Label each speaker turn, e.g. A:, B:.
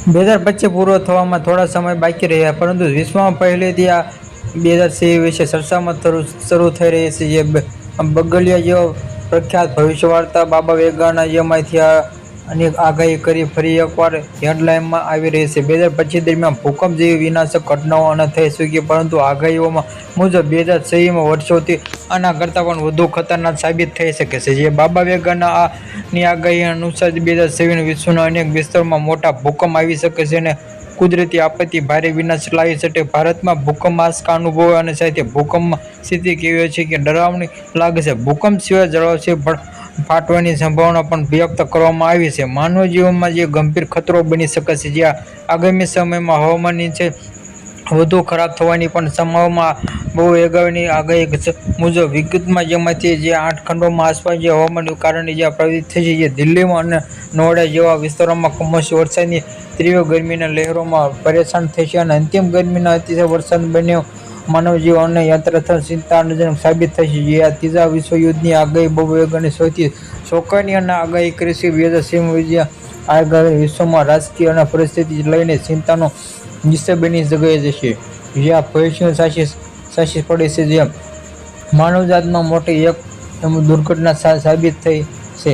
A: 2025 પૂરો થવામાં થોડા સમય બાકી રહ્યા, પરંતુ વિશ્વમાં પહેલેથી આ 2023 વિશે ચર્ચામાં શરૂ થઈ રહી છે. જે બગલિયા જેવા પ્રખ્યાત ભવિષ્યવાર્તા બાબા વેગાના યમાંથી અનેક આગાહી કરી ફરી એકવાર હેડલાઇનમાં આવી રહી છે. 2025 દરમિયાન ભૂકંપ જેવી વિનાશક ઘટનાઓ ન થઈ શકી, પરંતુ આગાહીઓમાં મુજબ 2026 વર્ષોથી આના કરતાં પણ વધુ ખતરનાક સાબિત થઈ શકે છે. જે બાબા વેગાના ની આગાહી અનુસાર 2026 વિશ્વના અનેક વિસ્તારોમાં મોટા ભૂકંપ આવી શકે છે અને કુદરતી આપત્તિ ભારે વિનાશ લાવી શકે. ભારતમાં ભૂકંપ આંચકા અનુભવાય અને સાથે ભૂકંપમાં સ્થિતિ કેવી છે કે ડરાવની લાગે છે. ભૂકંપ સિવાય જળાશય ફાટવાની સંભાવના પણ વ્યક્ત કરવામાં આવી છે. માનવ જીવનમાં જે ગંભીર ખતરો બની શકે છે, જ્યાં આગામી સમયમાં હવામાન નીચે વધુ ખરાબ થવાની પણ સંભાવના. બહુ વેગાની આગાહી મુજબ વિગતમાં જેમાંથી જે 8 ખંડોમાં આસપાસ જે હવામાનને કારણે જ્યાં પ્રવૃત્તિ થઈ છે, જે દિલ્હીમાં અને નોઈડા જેવા વિસ્તારોમાં કમોસમી વરસાદની તીવ્ર ગરમીના લહેરોમાં પરેશાન થશે અને અંતિમ ગરમીના અતિશય વરસાદ બંને માનવ જીવન અને યંત્રને ચિંતાજનક સાબિત થશે. જે આ ત્રીજા વિશ્વયુદ્ધની આગાહી બહુ વેગની સૌથી ચોંકાવનારી અને આગાહી કરી છે. 2026 આગાહી વિશ્વમાં રાજકીય અને પરિસ્થિતિ લઈને ચિંતાનો વિષય બની ગઈ છે, જ્યાં ભવિષ્ય સાચી પડે છે, જે માનવજાતમાં મોટી એક દુર્ઘટના સાબિત થઈ છે.